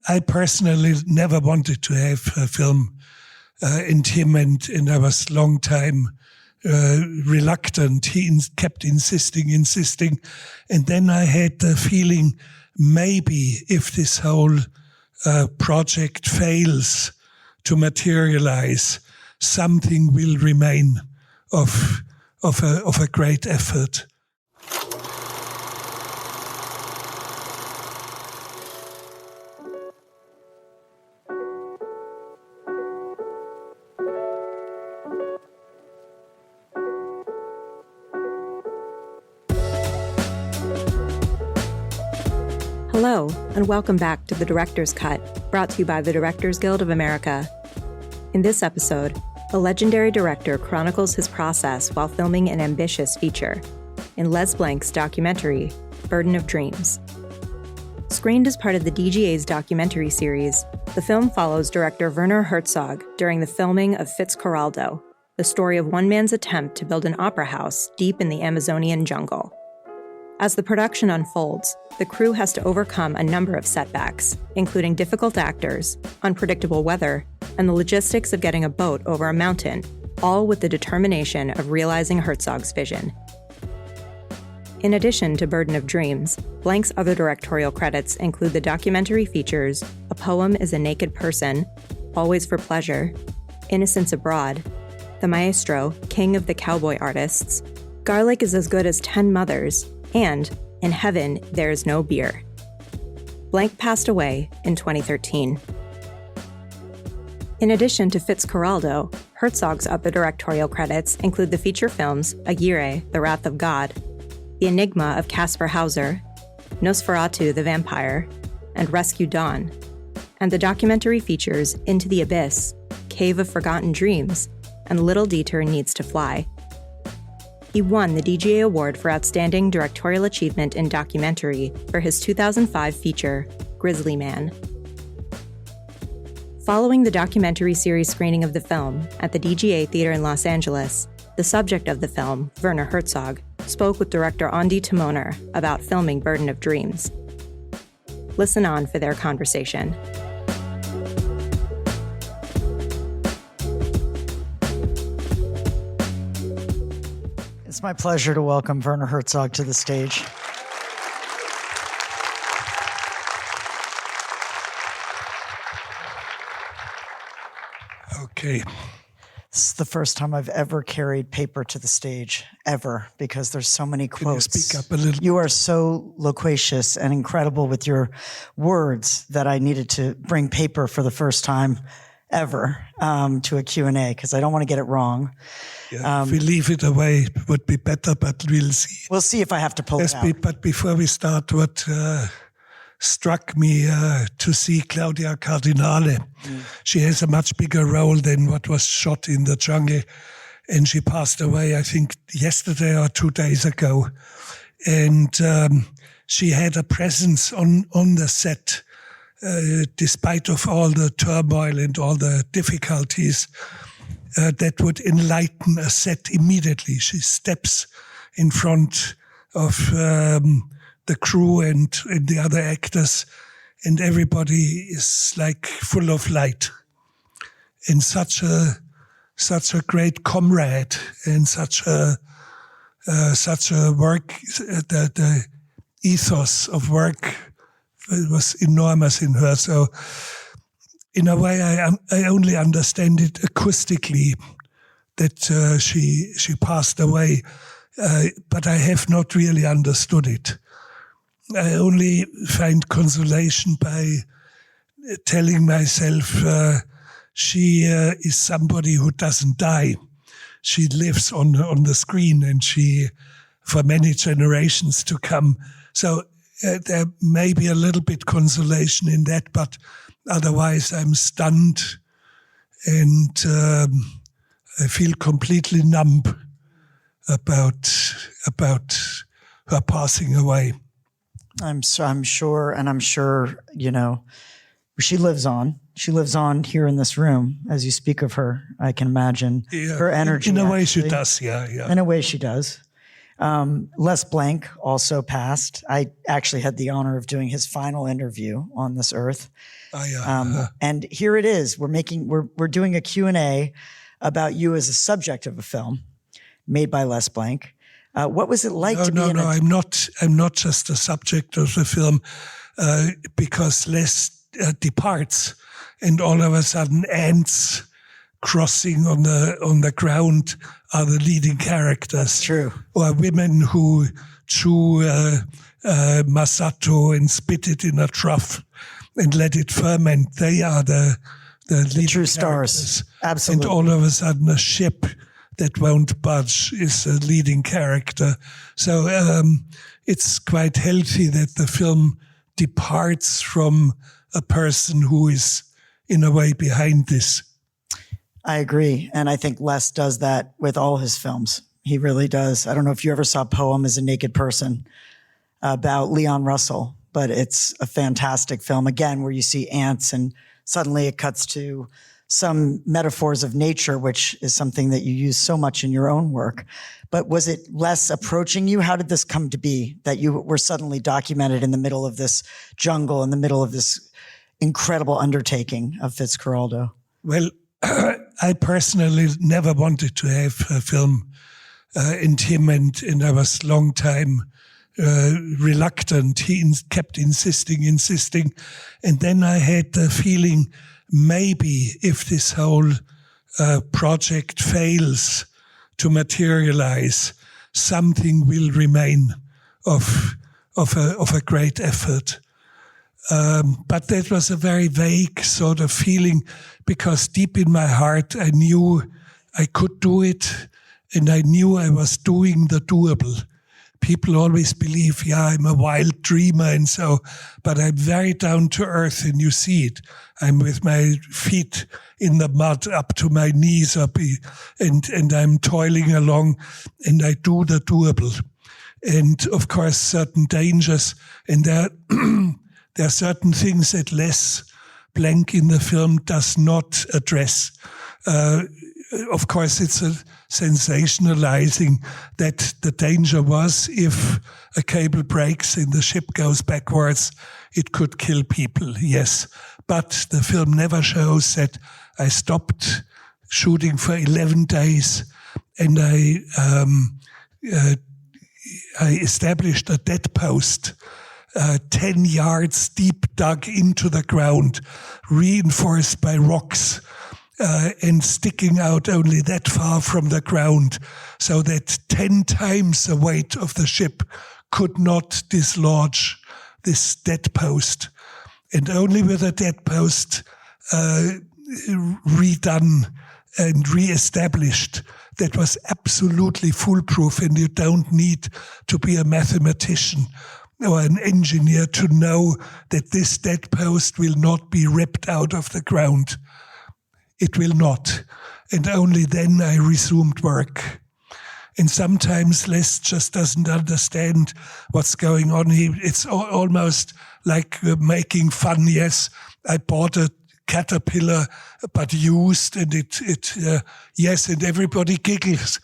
I personally never wanted to have a film in him, and I was long time reluctant. He kept insisting. And then I had the feeling, maybe if this whole project fails to materialize, something will remain of a great effort. Hello, and welcome back to The Director's Cut, brought to you by the Directors Guild of America. In this episode, a legendary director chronicles his process while filming an ambitious feature in Les Blank's documentary, Burden of Dreams. Screened as part of the DGA's documentary series, the film follows director Werner Herzog during the filming of Fitzcarraldo, the story of one man's attempt to build an opera house deep in the Amazonian jungle. As the production unfolds, the crew has to overcome a number of setbacks, including difficult actors, unpredictable weather, and the logistics of getting a boat over a mountain, all with the determination of realizing Herzog's vision. In addition to Burden of Dreams, Blank's other directorial credits include the documentary features A Poem is a Naked Person, Always for Pleasure, Innocents Abroad, The Maestro, King of the Cowboy Artists, Garlic is as Good as 10 Mothers, and In Heaven, There is No Beer. Blank passed away in 2013. In addition to Fitzcarraldo, Herzog's other directorial credits include the feature films Aguirre, The Wrath of God, The Enigma of Caspar Hauser, Nosferatu the Vampire, and Rescue Dawn, and the documentary features Into the Abyss, Cave of Forgotten Dreams, and Little Dieter Needs to Fly. He won the DGA Award for Outstanding Directorial Achievement in Documentary for his 2005 feature, Grizzly Man. Following the documentary series screening of the film at the DGA Theater in Los Angeles, the subject of the film, Werner Herzog, spoke with director Ondi Timoner about filming Burden of Dreams. Listen on for their conversation. It's my pleasure to welcome Werner Herzog to the stage. Okay. This is the first time I've ever carried paper to the stage, ever, because there's so many quotes. Can you speak up a little? You are so loquacious and incredible with your words that I needed to bring paper for the first time ever to a Q&A, because I don't want to get it wrong. Yeah, if we leave it away, it would be better, but we'll see. We'll see if I have to pull it out. But before we start, what struck me to see Claudia Cardinale. She has a much bigger role than what was shot in the jungle. And she passed away, I think, yesterday or 2 days ago. And she had a presence on the set, despite of all the turmoil and all the difficulties, that would enlighten a set immediately. She steps in front of the crew and the other actors, and everybody is like full of light. And such a great comrade, and such a work, the ethos of work was enormous in her. So in a way, I only understand it acoustically that she passed away, but I have not really understood it. I only find consolation by telling myself she is somebody who doesn't die. She lives on the screen, and she for many generations to come. So there may be a little bit consolation in that, but otherwise I'm stunned, and I feel completely numb about her passing away. I'm sure, you know, she lives on. She lives on here in this room. As you speak of her, I can imagine her energy. In a way, actually. she does. Yeah. In a way, she does. Les Blanc also passed. I actually had the honor of doing his final interview on this earth. And here it is. We're doing a Q&A about you as a subject of a film made by Les Blanc. What was it like to be in I'm not just a subject of the film, because Les departs, and all of a sudden ants crossing on the ground are the leading characters. True. Or women who chew masato and spit it in a trough and let it ferment. They are the leading true characters. stars. Absolutely. And all of a sudden a ship that won't budge is a leading character. So it's quite healthy that the film departs from a person who is in a way behind this. I agree. And I think Les does that with all his films. He really does. I don't know if you ever saw Poem as a Naked Person about Leon Russell, but it's a fantastic film, again, where you see ants and suddenly it cuts to some metaphors of nature, which is something that you use so much in your own work. But was it Les approaching you? How did this come to be that you were suddenly documented in the middle of this jungle, in the middle of this incredible undertaking of Fitzcarraldo? Well, I personally never wanted to have a film in him, and I was long time reluctant. He kept insisting. And then I had the feeling, maybe if this whole project fails to materialize, something will remain of a great effort. But that was a very vague sort of feeling, because deep in my heart I knew I could do it, and I knew I was doing the doable. People always believe, I'm a wild dreamer and so, but I'm very down to earth, and you see it. I'm with my feet in the mud up to my knees up, and I'm toiling along, and I do the doable. And of course, certain dangers, and there are certain things that Les Blanc in the film does not address. Of course, it's a sensationalizing that the danger was if a cable breaks and the ship goes backwards, it could kill people, yes. But the film never shows that I stopped shooting for 11 days and I established a dead post 10 yards deep, dug into the ground, reinforced by rocks, and sticking out only that far from the ground, so that 10 times the weight of the ship could not dislodge this dead post. And only with a dead post redone and re-established, that was absolutely foolproof, and you don't need to be a mathematician or an engineer to know that this dead post will not be ripped out of the ground. It will not. And only then I resumed work. And sometimes Les just doesn't understand what's going on. It's almost like making fun. Yes, I bought a caterpillar, but used, and yes, and everybody giggles.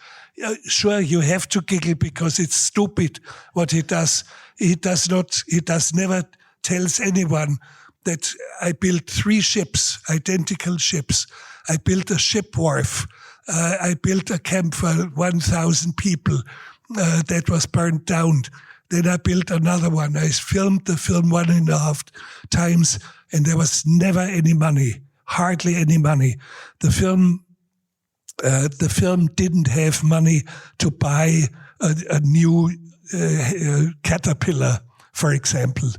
Sure, you have to giggle because it's stupid what he does. He never tells anyone that I built 3 ships, identical ships. I built a ship wharf. I built a camp for 1,000 people that was burned down. Then I built another one. I filmed the film 1.5 times, and there was never any money, hardly any money. The film didn't have money to buy a new caterpillar, for example.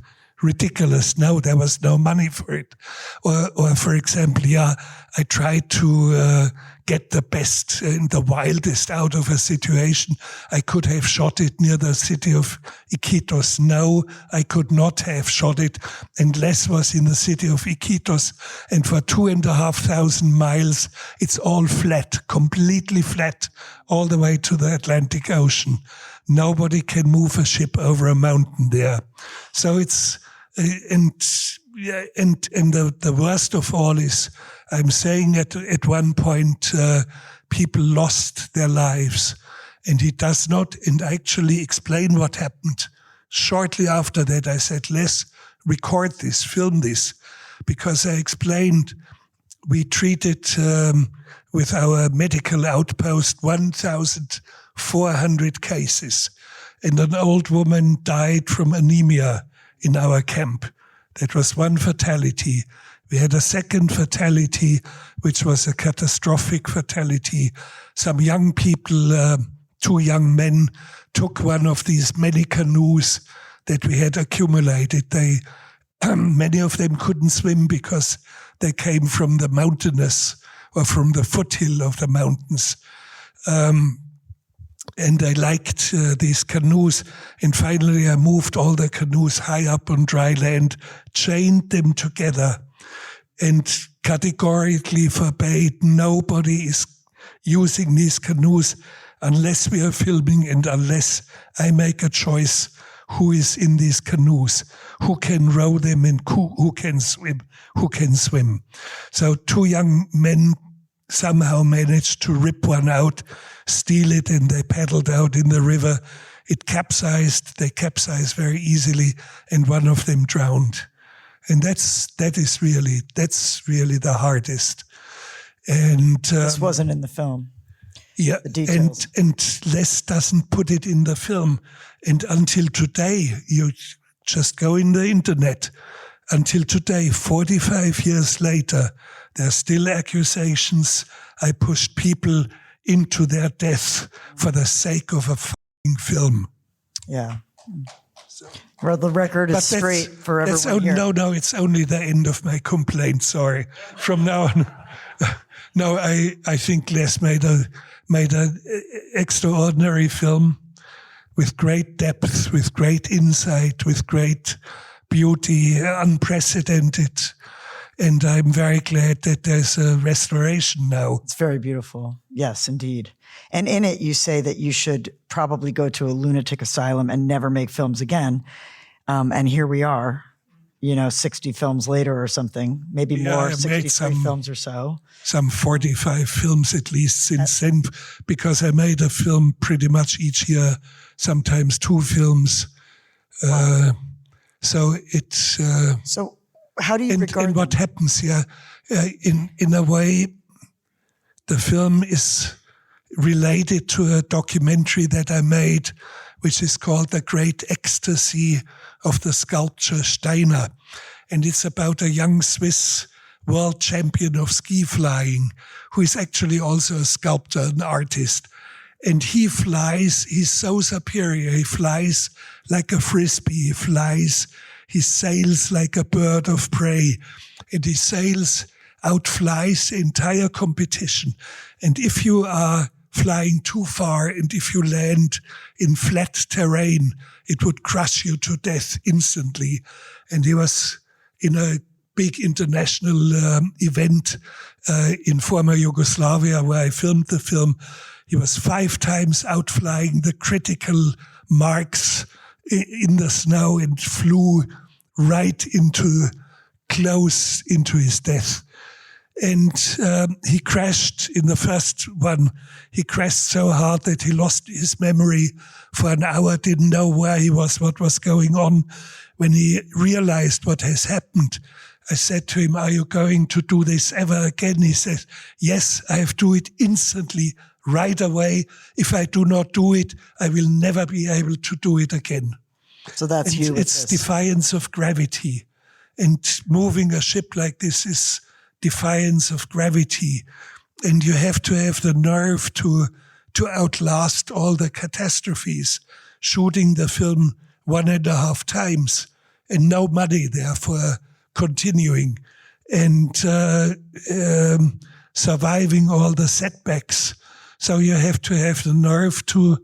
Ridiculous. No, there was no money for it. Or for example, I tried to get the best and the wildest out of a situation. I could have shot it near the city of Iquitos. No, I could not have shot it. And Les was in the city of Iquitos. And for 2,500 miles, it's all flat, completely flat, all the way to the Atlantic Ocean. Nobody can move a ship over a mountain there. So it's, and the worst of all is, I'm saying at one point, people lost their lives. And he does not actually explain what happened. Shortly after that, I said, let's record this, film this, because I explained we treated with our medical outpost 1,400 cases. And an old woman died from anemia in our camp. That was one fatality. We had a second fatality, which was a catastrophic fatality. Some young people, 2 young men, took one of these many canoes that we had accumulated. Many of them couldn't swim because they came from the mountainous or from the foothill of the mountains. And they liked these canoes. And finally, I moved all the canoes high up on dry land, chained them together, and categorically forbade nobody is using these canoes unless we are filming and unless I make a choice who is in these canoes, who can row them and who can swim. So 2 young men somehow managed to rip one out, steal it, and they paddled out in the river. It capsized. They capsized very easily, and one of them drowned. And that's really the hardest. And this wasn't in the film. Yeah, the details. And Les doesn't put it in the film. And until today, you just go in the internet. Until today, 45 years later, there are still accusations. I pushed people into their death for the sake of a fucking film. Yeah. Well, the record is straight for everyone here. No, it's only the end of my complaint. Sorry. From now on, no, I think Les made an extraordinary film with great depth, with great insight, with great beauty, unprecedented. And I'm very glad that there's a restoration now. It's very beautiful. Yes, indeed. And in it, you say that you should probably go to a lunatic asylum and never make films again. And here we are, 60 films later or something, maybe more, 63 films or so. Some 45 films at least since then, because I made a film pretty much each year, sometimes 2 films. Wow. So it's... So how do you regard and what happens here? In a way, the film is related to a documentary that I made, which is called The Great Ecstasy of the Sculpture Steiner. And it's about a young Swiss world champion of ski flying, who is actually also a sculptor, an artist. And he's so superior. He flies like a frisbee. He sails like a bird of prey. And he outflies the entire competition. And if you are flying too far and if you land in flat terrain, it would crush you to death instantly. And he was in a big international event in former Yugoslavia where I filmed the film. He was 5 times outflying the critical marks in the snow and flew right close into his death. And he crashed in the first one. He crashed so hard that he lost his memory for an hour, didn't know where he was, what was going on. When he realized what has happened, I said to him, "Are you going to do this ever again?" He said, "Yes, I have to do it instantly, right away. If I do not do it, I will never be able to do it again." So that's you. It's defiance of gravity. And moving a ship like this is defiance of gravity. And you have to have the nerve to outlast all the catastrophes, shooting the film 1.5 times and no money therefore continuing and surviving all the setbacks. So you have to have the nerve to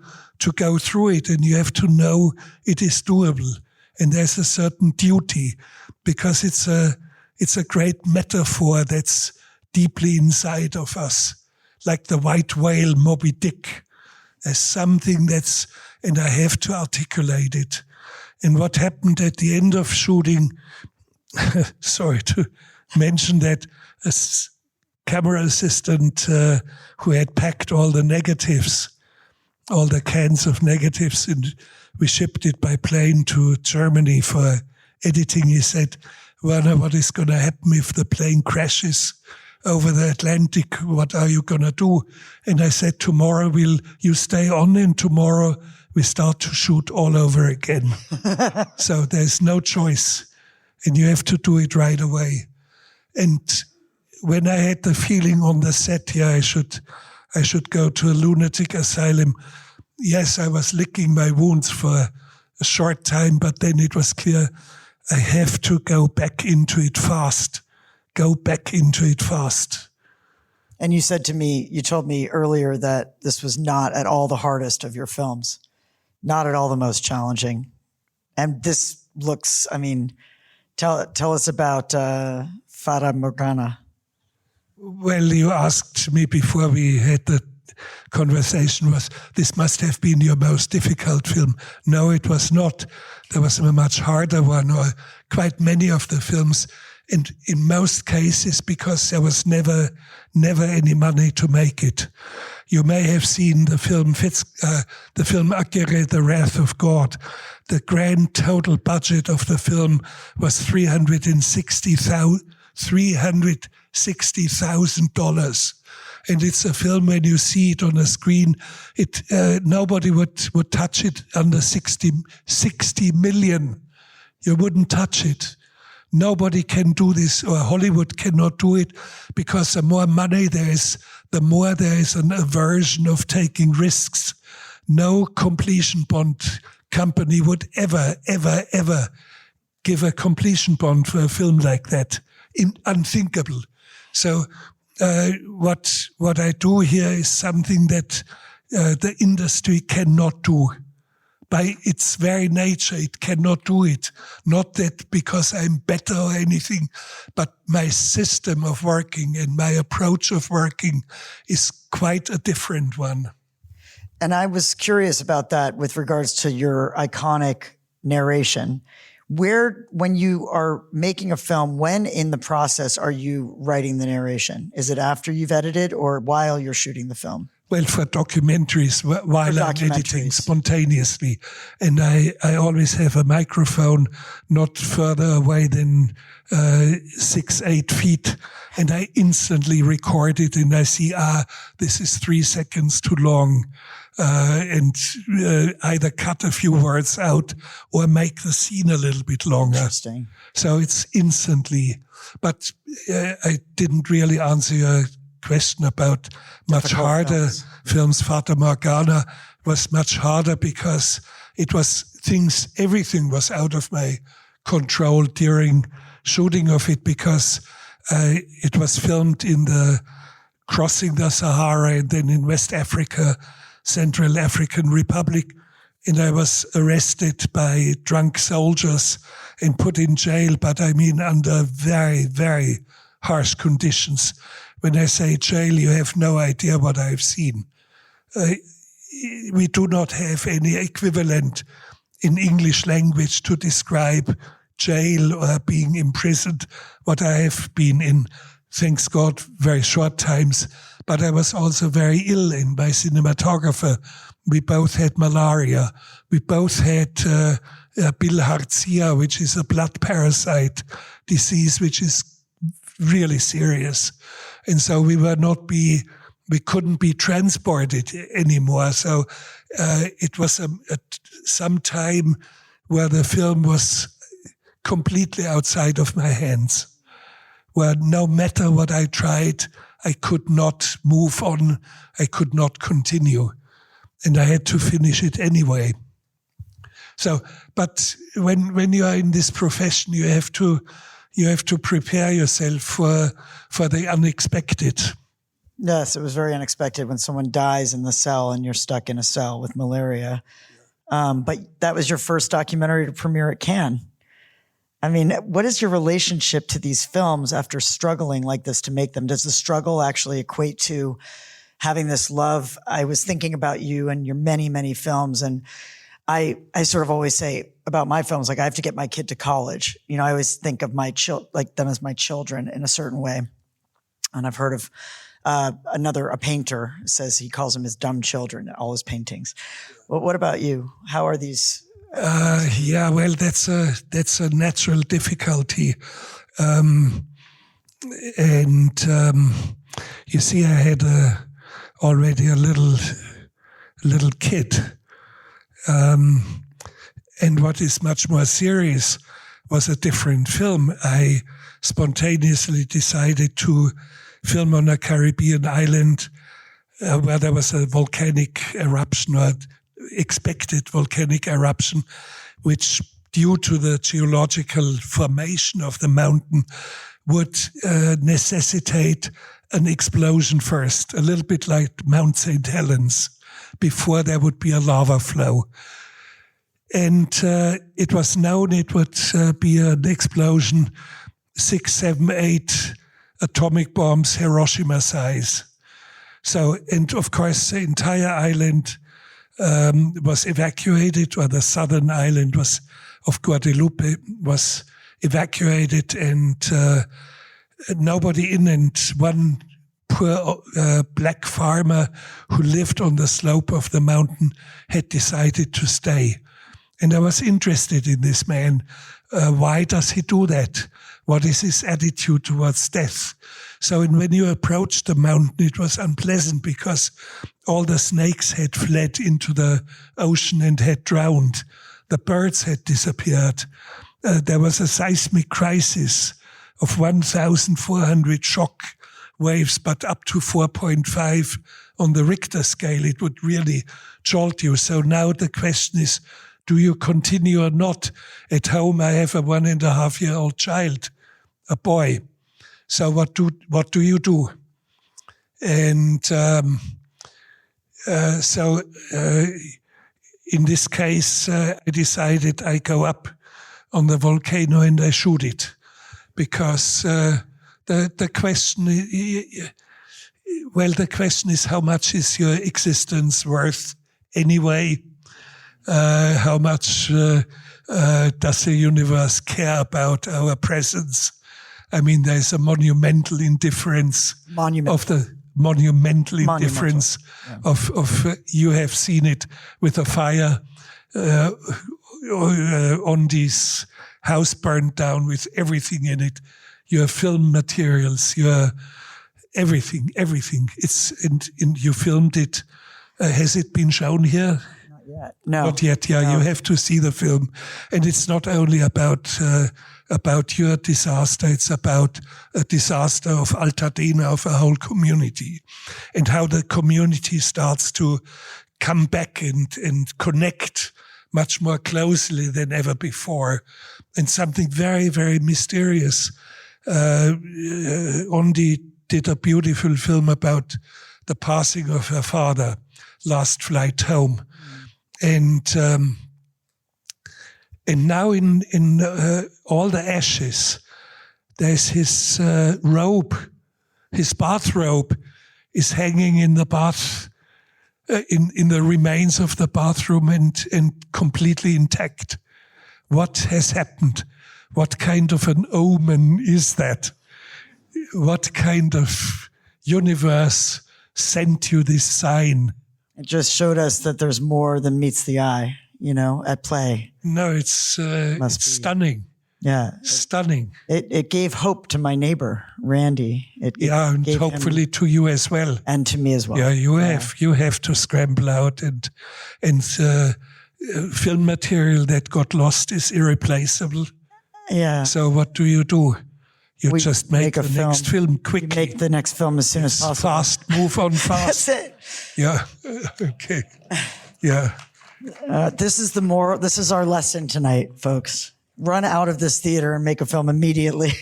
go through it, and you have to know it is doable. And there's a certain duty, because it's a great metaphor that's deeply inside of us, like the white whale, Moby Dick. There's something and I have to articulate it. And what happened at the end of shooting, sorry to mention that, a camera assistant who had packed all the negatives all the cans of negatives, and we shipped it by plane to Germany for editing. He said, Werner, what is going to happen if the plane crashes over the Atlantic? What are you going to do? And I said, tomorrow you stay on, and tomorrow we start to shoot all over again. So there's no choice, and you have to do it right away. And when I had the feeling on the set, I should go to a lunatic asylum. Yes, I was licking my wounds for a short time, but then it was clear I have to go back into it fast. Go back into it fast. And you told me earlier that this was not at all the hardest of your films, not at all the most challenging. And this looks, tell us about Fata Morgana. Well, you asked me before we had the conversation, this must have been your most difficult film. No, it was not. There was a much harder one, or quite many of the films. And in most cases, because there was never any money to make it. You may have seen the film Akire, The Wrath of God. The grand total budget of the film was $360,000. And it's a film, when you see it on a screen, nobody would touch it under 60 million. You wouldn't touch it. Nobody can do this, or Hollywood cannot do it, because the more money there is, the more there is an aversion of taking risks. No completion bond company would ever give a completion bond for a film like that. Unthinkable. So what I do here is something that the industry cannot do. By its very nature, it cannot do it. Not that because I'm better or anything, but my system of working and my approach of working is quite a different one. And I was curious about that with regards to your iconic narration. When you are making a film, when in the process are you writing the narration? Is it after you've edited or while you're shooting the film? Well, for documentaries, while I'm editing spontaneously. And I always have a microphone not further away than 6-8 feet. And I instantly record it, and I see, this is 3 seconds too long. And either cut a few words out or make the scene a little bit longer. Interesting. So it's instantly. But I didn't really answer your question about much harder films. Fata Morgana was much harder because everything was out of my control during shooting of it, because it was filmed in crossing the Sahara and then in West Africa, Central African Republic, and I was arrested by drunk soldiers and put in jail, but under very, very harsh conditions. When I say jail, you have no idea what I've seen. We do not have any equivalent in English language to describe jail or being imprisoned, what I have been in, thanks God, very short times. But I was also very ill, and my cinematographer, we both had malaria. We both had bilharzia, which is a blood parasite disease, which is really serious. And so we couldn't be transported anymore. So it was some time where the film was completely outside of my hands, where no matter what I tried, I could not move on. I could not continue. And I had to finish it anyway. So, but when you are in this profession, you have to prepare yourself for the unexpected. Yes, it was very unexpected when someone dies in the cell and you're stuck in a cell with malaria. But that was your first documentary to premiere at Cannes. What is your relationship to these films after struggling like this to make them? Does the struggle actually equate to having this love? I was thinking about you and your many, many films, and I sort of always say about my films, like I have to get my kid to college. I always think of them as my children in a certain way. And I've heard of a painter says he calls them his dumb children, all his paintings. Well, what about you? How are these? Well, that's a natural difficulty. You see, I had already a little kid. And what is much more serious was a different film. I spontaneously decided to film on a Caribbean island where there was a volcanic eruption or expected volcanic eruption, which due to the geological formation of the mountain would necessitate an explosion first, a little bit like Mount St. Helens, before there would be a lava flow. And it was known it would be an explosion 6, 7, 8 atomic bombs, Hiroshima size. So, and of course, the entire island was evacuated, or the southern island of Guadeloupe was evacuated, and nobody in, and one poor black farmer who lived on the slope of the mountain had decided to stay. And I was interested in this man. Why does he do that? What is his attitude towards death? So when you approached the mountain, it was unpleasant because all the snakes had fled into the ocean and had drowned. The birds had disappeared. There was a seismic crisis of 1,400 shock waves, but up to 4.5 on the Richter scale. It would really jolt you. So now the question is, do you continue or not? At home, I have a 1.5-year-old child, a boy. So what do you do? And so in this case, I decided I go up on the volcano and I shoot it, because the question is, how much is your existence worth anyway? How much does the universe care about our presence? I mean, there's a monumental indifference of you have seen it with the fire. Ondi's house burned down with everything in it. Your film materials, your everything. And you filmed it. Has it been shown here? Yet. No. Not yet, yeah. No. You have to see the film. And it's not only about your disaster, it's about a disaster of Altadena, of a whole community, and how the community starts to come back and connect much more closely than ever before. And something very, very mysterious. Ondi did a beautiful film about the passing of her father, Last Flight Home. And now in all the ashes, there's his robe, his bathrobe is hanging in the bath, in the remains of the bathroom and completely intact. What has happened? What kind of an omen is that? What kind of universe sent you this sign? It just showed us that there's more than meets the eye, at play. No, it's stunning. Yeah. Stunning. It gave hope to my neighbor, Randy. And hopefully to you as well. And to me as well. Yeah, you have to scramble out, and film material that got lost is irreplaceable. Yeah. So what do? You just make the next film quickly. You make the next film as soon as possible. Fast, move on fast. That's it. Yeah. Okay. Yeah. This is our lesson tonight, folks. Run out of this theater and make a film immediately.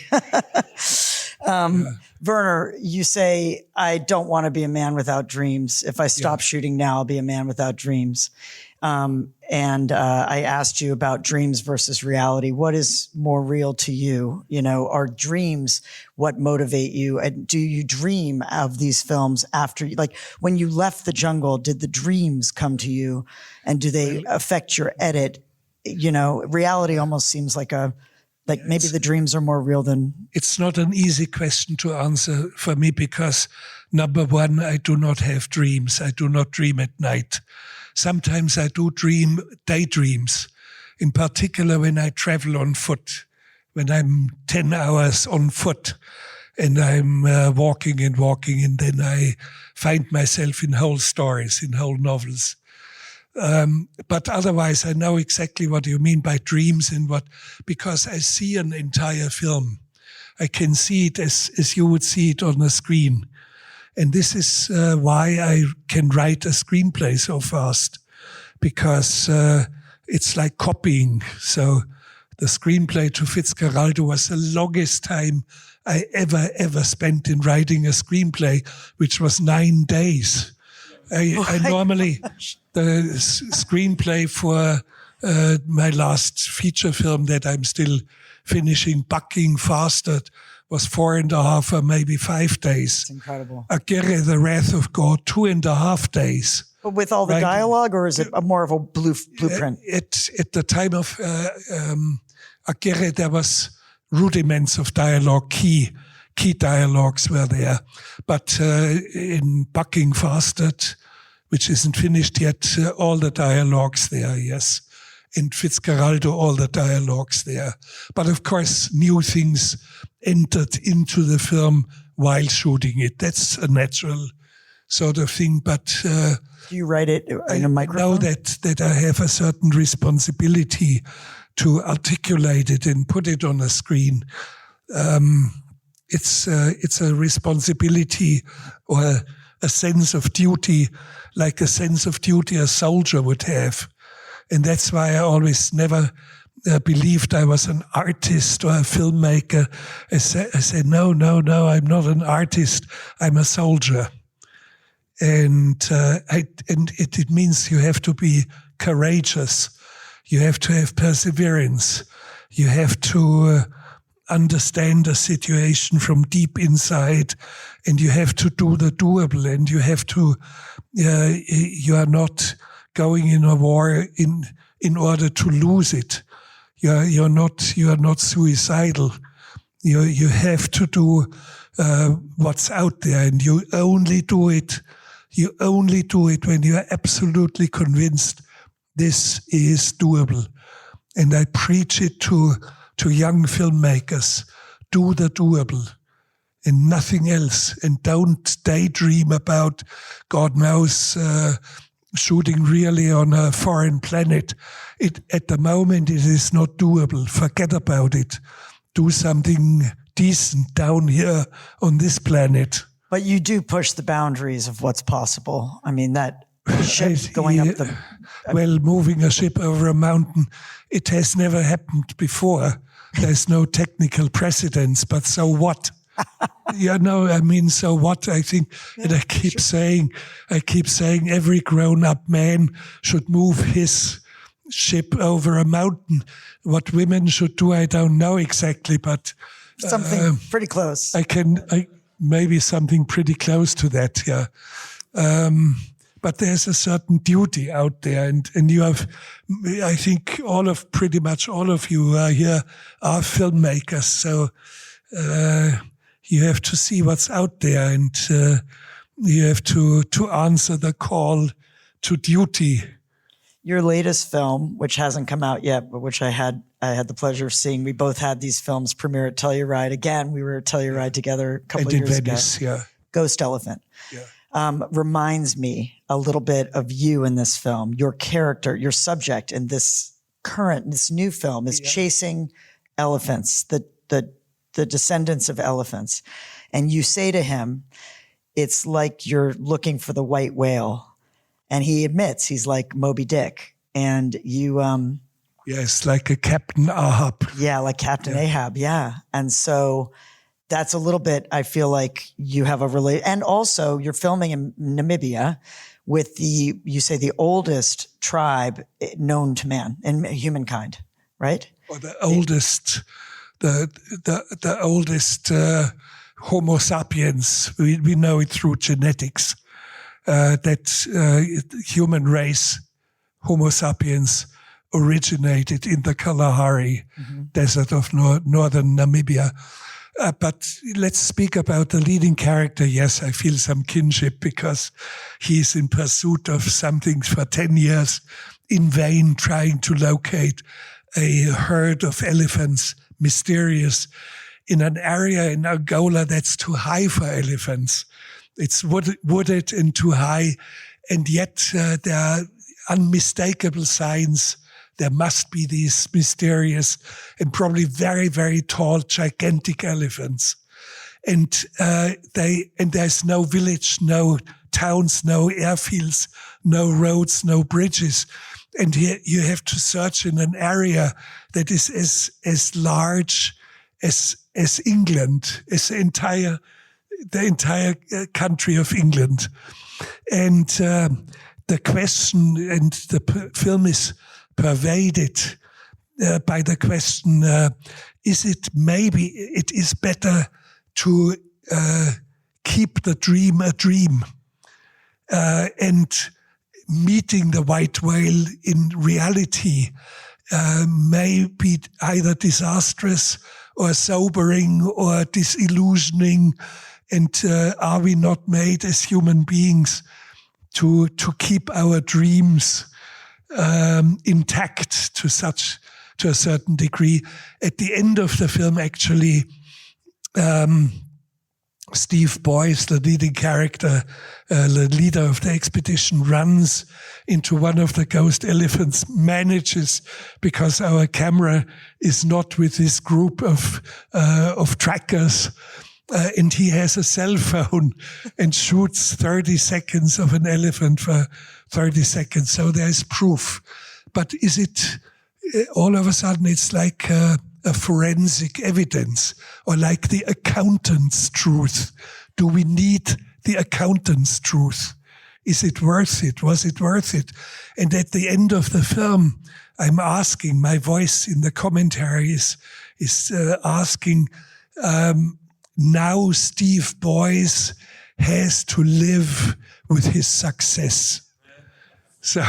Werner, you say, I don't want to be a man without dreams. If I stop shooting now, I'll be a man without dreams. And I asked you about dreams versus reality. What is more real to you? Are dreams what motivate you? And do you dream of these films after, like when you left the jungle, did the dreams come to you? And do they affect your edit? Reality almost seems like Like maybe the dreams are more real than... It's not an easy question to answer for me because, number one, I do not have dreams. I do not dream at night. Sometimes I do dream daydreams, in particular when I travel on foot, when I'm 10 hours on foot and I'm walking, and then I find myself in whole stories, in whole novels. But otherwise, I know exactly what you mean by dreams because I see an entire film. I can see it as you would see it on a screen. And this is why I can write a screenplay so fast, because it's like copying. So the screenplay to Fitzcarraldo was the longest time I ever spent in writing a screenplay, which was 9 days. I normally, the screenplay for my last feature film that I'm still finishing, Bucking Faster, was 4.5 or maybe 5 days. It's incredible. Agere, The Wrath of God, 2.5 days. But with all the dialogue, or is it more of a blueprint? At the time of Agere, there was rudiments of dialogue, key dialogues were there. But in Bucking Fasted, which isn't finished yet, all the dialogues there, yes. In Fitzcarraldo, all the dialogues there. But of course, new things entered into the film while shooting it. That's a natural sort of thing. But do you write it in a microphone? I know that I have a certain responsibility to articulate it and put it on a screen. It's a responsibility or a sense of duty, like a sense of duty a soldier would have. And that's why I always never believed I was an artist or a filmmaker. I said, no, I'm not an artist. I'm a soldier. And it means you have to be courageous. You have to have perseverance. You have to understand the situation from deep inside, and you have to do the doable, and you have to, you are not going in a war in order to lose it. You are not suicidal. You have to do what's out there, and you only do it when you are absolutely convinced this is doable. And I preach it to young filmmakers. Do the doable and nothing else. And don't daydream about, God knows, shooting really on a foreign planet. At the moment, it is not doable. Forget about it. Do something decent down here on this planet. But you do push the boundaries of what's possible. I mean, that ship going up the... Well, moving a ship over a mountain, it has never happened before. There's no technical precedence, but so what? So what? I think, and I keep saying every grown-up man should move his ship over a mountain. What women should do, I don't know exactly, but something pretty close. Maybe something pretty close to that, yeah. But there's a certain duty out there, and you have, I think pretty much all of you who are here are filmmakers, so you have to see what's out there, and you have to answer the call to duty. Your latest film, which hasn't come out yet, but which I had the pleasure of seeing. We both had these films premiere at Telluride. Again, we were at Telluride together a couple of years Venice, ago. Yeah. Ghost Elephant. Yeah. Reminds me a little bit of you in this film. Your character, your subject in this new film is chasing elephants, the descendants of elephants. And you say to him, it's like you're looking for the white whale. And he admits he's like Moby Dick. And you... yes, like a Captain Ahab. Yeah, like Captain Ahab, yeah. And so that's a little bit, I feel like you have and also you're filming in Namibia with you say the oldest tribe known to man and humankind, right? Or the oldest, the oldest Homo sapiens. We know it through genetics. That human race, Homo sapiens, originated in the Kalahari Desert of northern Namibia. But let's speak about the leading character. Yes, I feel some kinship because he's in pursuit of something for 10 years, in vain trying to locate a herd of elephants, mysterious, in an area in Angola that's too high for elephants. It's wooded and too high, and yet there are unmistakable signs. There must be these mysterious and probably very, very tall, gigantic elephants. And there's no village, no towns, no airfields, no roads, no bridges. And here you have to search in an area that is as large as England, as the entire country of England. And the question, and the film is pervaded by the question, is it better to keep the dream a dream? And meeting the white whale in reality may be either disastrous or sobering or disillusioning. And are we not made as human beings to keep our dreams intact to a certain degree? At the end of the film, actually, Steve Boyce, the leading character, the leader of the expedition, runs into one of the ghost elephants, manages, because our camera is not with this group of trackers, and he has a cell phone and shoots 30 seconds of an elephant for 30 seconds. So there's proof. But is it all of a sudden it's like a forensic evidence, or like the accountant's truth? Do we need the accountant's truth? Is it worth it? Was it worth it? And at the end of the film, I'm asking, my voice in the commentaries is asking, now Steve Boyce has to live with his success. So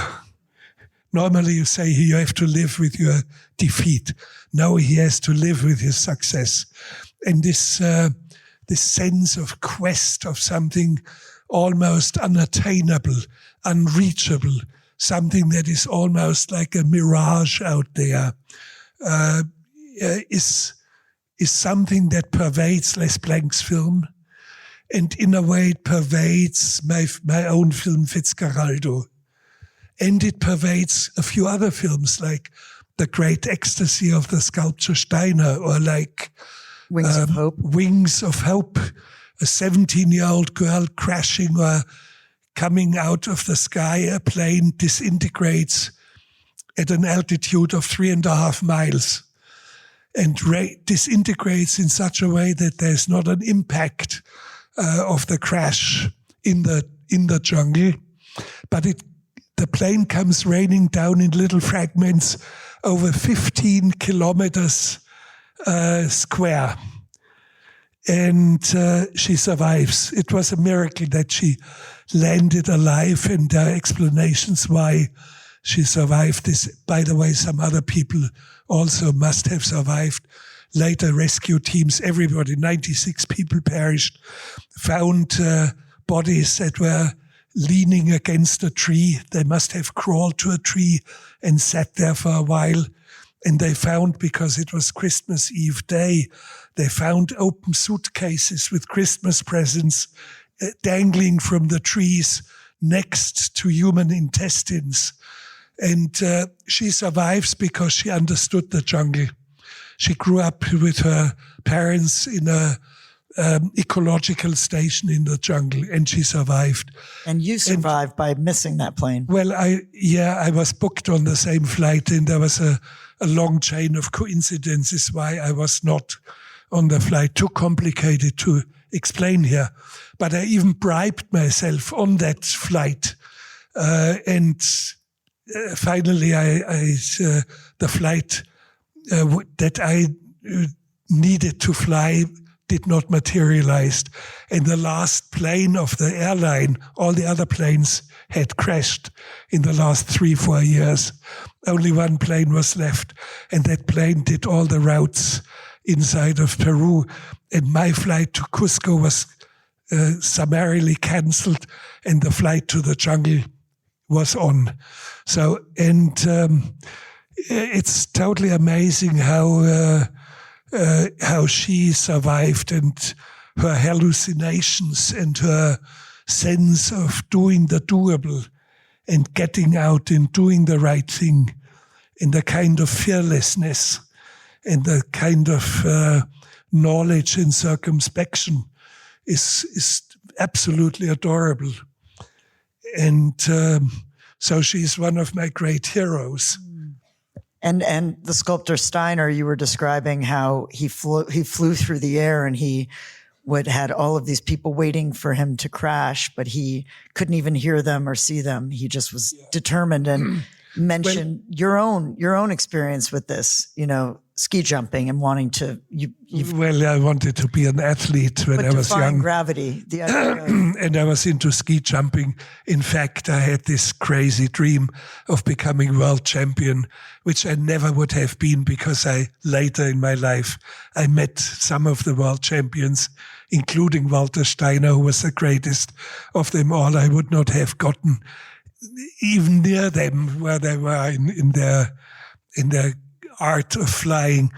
normally you say you have to live with your defeat. Now he has to live with his success. And this sense of quest of something almost unattainable, unreachable, something that is almost like a mirage out there, is something that pervades Les Blanc's film. And in a way it pervades my own film, Fitzcarraldo. And it pervades a few other films like The Great Ecstasy of the Sculptor Steiner, or like Wings of Hope. Wings of Hope, a 17-year-old girl crashing or coming out of the sky. A plane disintegrates at an altitude of 3.5 miles and disintegrates in such a way that there's not an impact of the crash in the jungle, but the plane comes raining down in little fragments over 15 kilometers square. And she survives. It was a miracle that she landed alive, and there are explanations why she survived this. By the way, some other people also must have survived. Later rescue teams, everybody, 96 people perished, found bodies that were leaning against a tree. They must have crawled to a tree and sat there for a while. And they found, because it was Christmas Eve day, they found open suitcases with Christmas presents dangling from the trees next to human intestines. And she survives because she understood the jungle. She grew up with her parents in a ecological station in the jungle, and she survived. And you survived by missing that plane. Well, I was booked on the same flight, and there was a long chain of coincidences why I was not on the flight. Too complicated to explain here. But I even bribed myself on that flight. And finally, the flight that I needed to fly did not materialize. And the last plane of the airline, all the other planes had crashed in the last 3-4 years. Only one plane was left, and that plane did all the routes inside of Peru. And my flight to Cusco was summarily cancelled, and the flight to the jungle was on. So, and it's totally amazing how she survived, and her hallucinations and her sense of doing the doable and getting out and doing the right thing, and the kind of fearlessness and the kind of knowledge and circumspection is absolutely adorable. And so she's one of my great heroes. And the sculptor Steiner, you were describing how he flew through the air, and he had all of these people waiting for him to crash, but he couldn't even hear them or see them. He just was determined, and mentioned your own experience with this, ski jumping and wanting to. Well, I wanted to be an athlete when I was young. Gravity, the idea and I was into ski jumping. In fact, I had this crazy dream of becoming world champion, which I never would have been, because later in my life, I met some of the world champions, including Walter Steiner, who was the greatest of them all. I would not have gotten even near them where they were in their art of flying.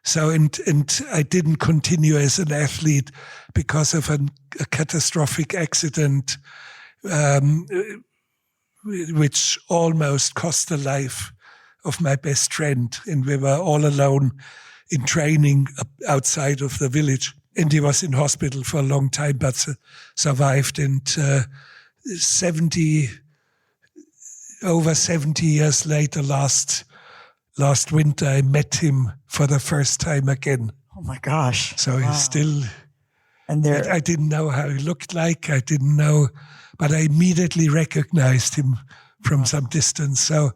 So I didn't continue as an athlete because of a catastrophic accident, which almost cost the life of my best friend. And we were all alone in training outside of the village. And he was in hospital for a long time, but survived. And over 70 years later, last winter, I met him for the first time again. Oh my gosh! So he's still. And I didn't know how he looked like. I didn't know, but I immediately recognized him from some distance. So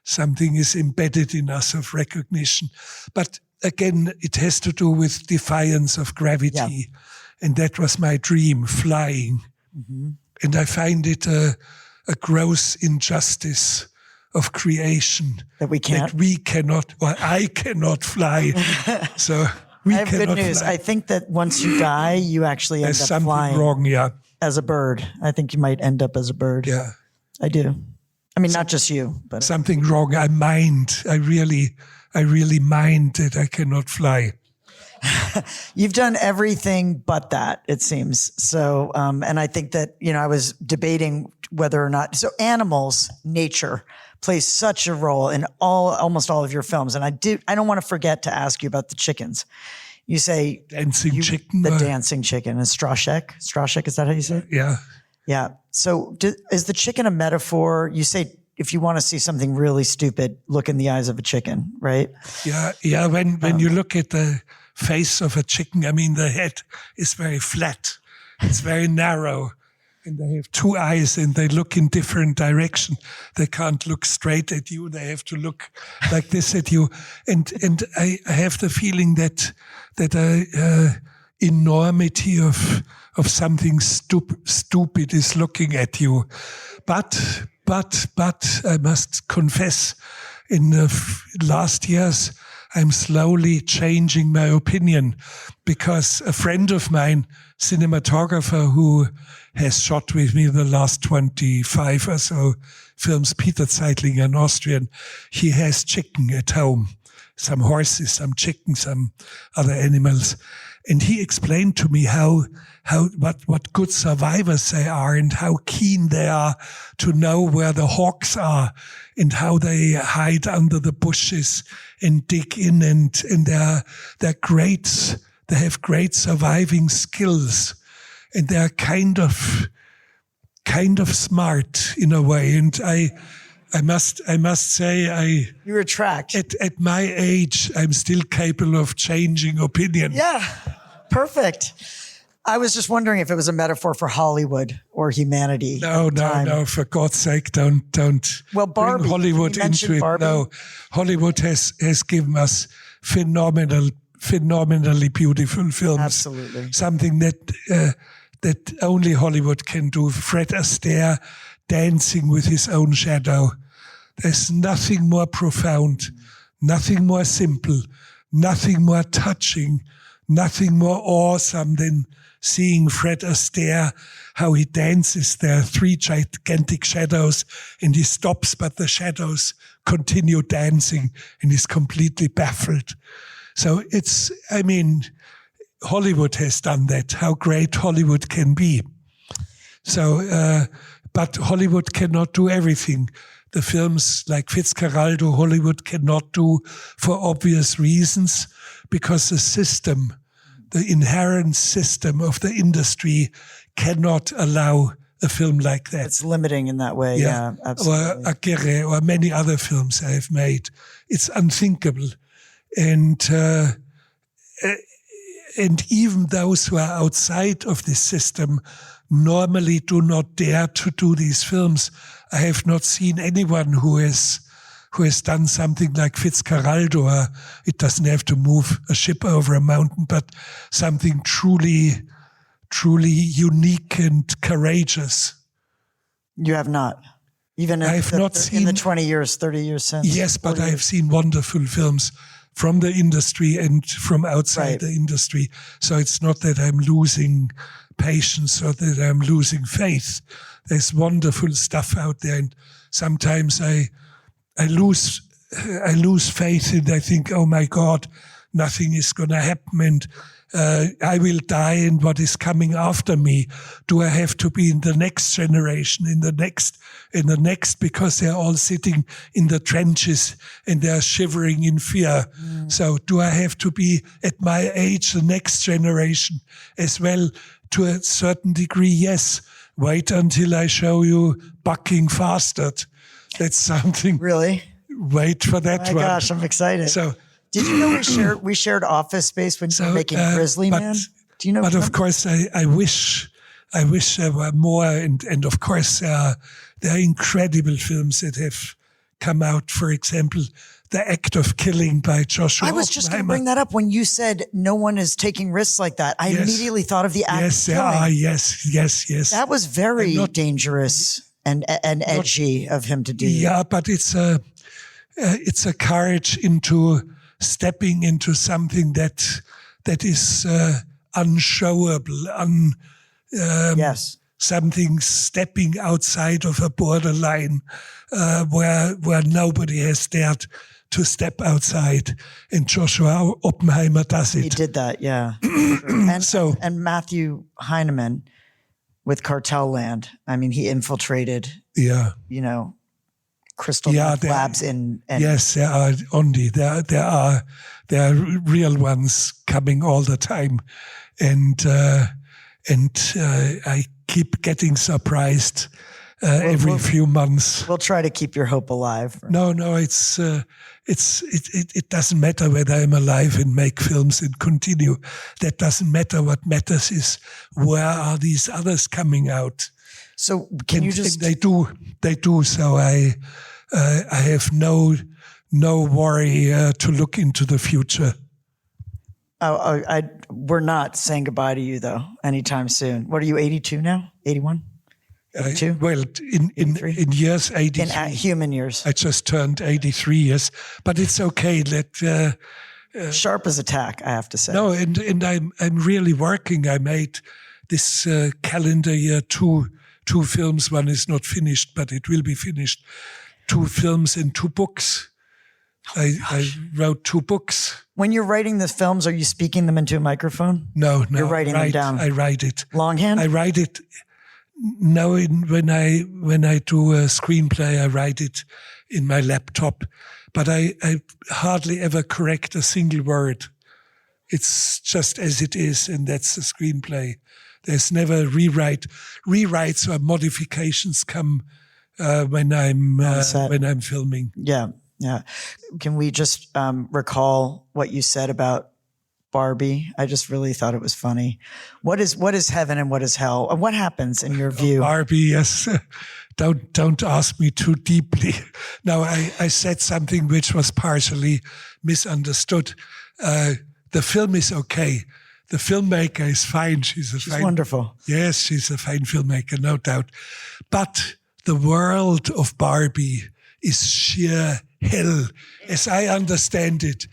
something is embedded in us of recognition. But again, it has to do with defiance of gravity. And that was my dream, flying. Mm-hmm. And I find it a gross injustice of creation. That we can't? That we cannot, or I cannot fly. So we I have cannot good news. fly. I think that once you die, you actually end There's up flying. something wrong, yeah. As a bird. I think you might end up as a bird. Yeah. I do. I mean, not just you, but something wrong. I really mind that I cannot fly. You've done everything but that, it seems. So, and I think that, I was debating whether or not, so animals, nature plays such a role in almost all of your films. And I don't want to forget to ask you about the chickens. You say dancing chicken. The dancing chicken is Strashek. Strashek, is that how you say it? Yeah. Yeah. So is the chicken a metaphor? You say, if you want to see something really stupid, look in the eyes of a chicken, right? Yeah. Yeah. When you look at the face of a chicken, I mean, the head is very flat. It's very narrow. And they have two eyes, and they look in different directions. They can't look straight at you. They have to look like this at you. And I have the feeling that enormity of something stupid is looking at you. But I must confess, in the last years, I'm slowly changing my opinion, because a friend of mine, cinematographer who has shot with me the last 25 or so films, Peter Zeitlinger, an Austrian, he has chicken at home, some horses, some chickens, some other animals. And he explained to me what good survivors they are, and how keen they are to know where the hawks are, and how they hide under the bushes and dig in, and they're great. They have great surviving skills, and they're kind of smart in a way. And I must say, you retract. At my age, I'm still capable of changing opinion. Yeah, perfect. I was just wondering if it was a metaphor for Hollywood or humanity. No, for God's sake, don't well, Barbie, bring Hollywood into it. Barbie? No, Hollywood has given us phenomenal phenomenally beautiful films. Absolutely. Something that only Hollywood can do. Fred Astaire dancing with his own shadow. There's nothing more profound, nothing more simple, nothing more touching, nothing more awesome than seeing Fred Astaire, how he dances. There are 3 gigantic shadows and he stops, but the shadows continue dancing and he's completely baffled. So Hollywood has done that, how great Hollywood can be. So, but Hollywood cannot do everything. The films like Fitzcarraldo, Hollywood cannot do for obvious reasons, because the system, the inherent system of the industry cannot allow a film like that. It's limiting in that way, yeah absolutely. Or Aguirre or many other films I have made. It's unthinkable. And even those who are outside of this system normally do not dare to do these films. I have not seen anyone who has done something like Fitzcarraldo, or it doesn't have to move a ship over a mountain, but something truly unique and courageous. You have not? Even in the 20 years, 30 years since? Yes, but I have seen wonderful films from the industry and from outside the industry. So it's not that I'm losing patience or that I'm losing faith. There's wonderful stuff out there, and sometimes I lose faith, and I think, oh my God, nothing is going to happen, and I will die, and what is coming after me? Do I have to be in the next generation, in the next, because they're all sitting in the trenches and they're shivering in fear. So do I have to be at my age, the next generation as well? To a certain degree, yes. Wait until I show you Bucking Bastard. That's something. Really? Wait for that one. Oh my gosh, I'm excited. So, did you know we shared office space when you were making Grizzly Man? Do you know? But of course, I wish there were more, and of course there are incredible films that have come out. For example, The Act of Killing by Joshua. I was just going to bring that up when you said no one is taking risks like that. I immediately thought of The Act of Killing. Yes. That was very dangerous and edgy of him to do. Yeah, but it's a courage into stepping into something that is unshowable, something stepping outside of a borderline where nobody has dared to step outside, and Joshua Oppenheimer does it. He did that, yeah. and Matthew Heineman with Cartel Land. I mean, he infiltrated. Crystal meth labs in. Yes, there are Ondi. There are real ones coming all the time, and I keep getting surprised every few months. We'll try to keep your hope alive. No, it doesn't matter whether I'm alive and make films and continue. That doesn't matter. What matters is where are these others coming out. So can you just? They do. So I have no worry to look into the future. We're not saying goodbye to you though anytime soon. What are you? 82 now? 81? 82? Well, in years, 83. In human years. I just turned 83 years, but it's okay. Sharp as a tack, I have to say. No, and I'm really working. I made this calendar year two films. One is not finished, but it will be finished. 2 films and 2 books. I wrote 2 books. When you're writing the films, are you speaking them into a microphone? No. You're writing them down. I write it. Longhand? I write it. No, when I do a screenplay, I write it in my laptop. But I hardly ever correct a single word. It's just as it is, and that's the screenplay. There's never rewrites or modifications come when I'm filming. Yeah. Can we just recall what you said about Barbie? I just really thought it was funny. What is heaven and what is hell? What happens in your view? Barbie, yes. Don't ask me too deeply. No, I said something which was partially misunderstood. The The film is okay. The filmmaker is fine. She's wonderful. Yes, she's a fine filmmaker, no doubt. But the world of Barbie is sheer hell, as I understand it.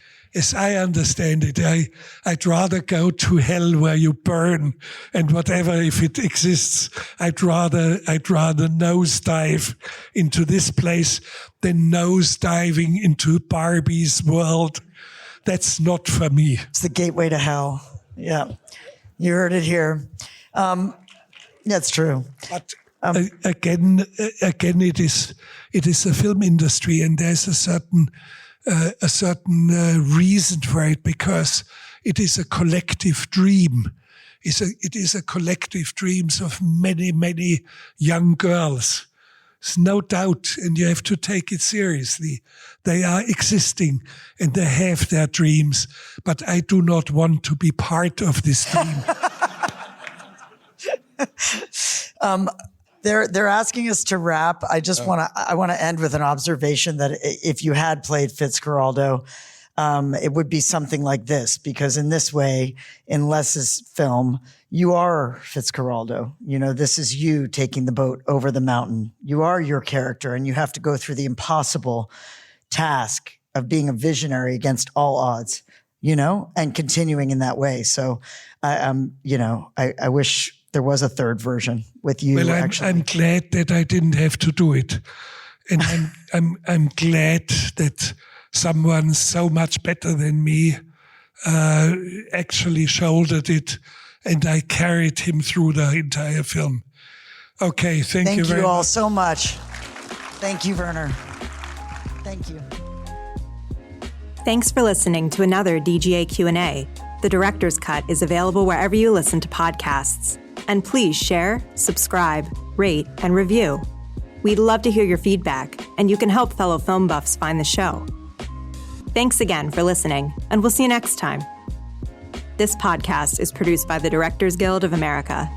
I'd rather go to hell where you burn and whatever, if it exists. I'd rather nosedive into this place than nosediving into Barbie's world. That's not for me. It's the gateway to hell. Yeah, you heard it here. That's true. But again, it is a film industry, and there's a certain reason for it, because it is a collective dream. It is a collective dreams of many young girls. There's no doubt, and you have to take it seriously. They are existing and they have their dreams, but I do not want to be part of this dream. They're asking us to wrap. I want to end with an observation that if you had played Fitzcarraldo, it would be something like this, because in this way, in Les's film, you are Fitzcarraldo. You know, this is you taking the boat over the mountain. You are your character, and you have to go through the impossible task of being a visionary against all odds, you know, and continuing in that way. So I wish there was a third version with you. Well, I'm glad that I didn't have to do it. And I'm glad that someone so much better than me actually shouldered it, and I carried him through the entire film. Okay, thank you very much. Thank you all so much. Thank you, Werner. Thank you. Thanks for listening to another DGA Q&A. The Director's Cut is available wherever you listen to podcasts. And please share, subscribe, rate, and review. We'd love to hear your feedback, and you can help fellow film buffs find the show. Thanks again for listening, and we'll see you next time. This podcast is produced by the Directors Guild of America.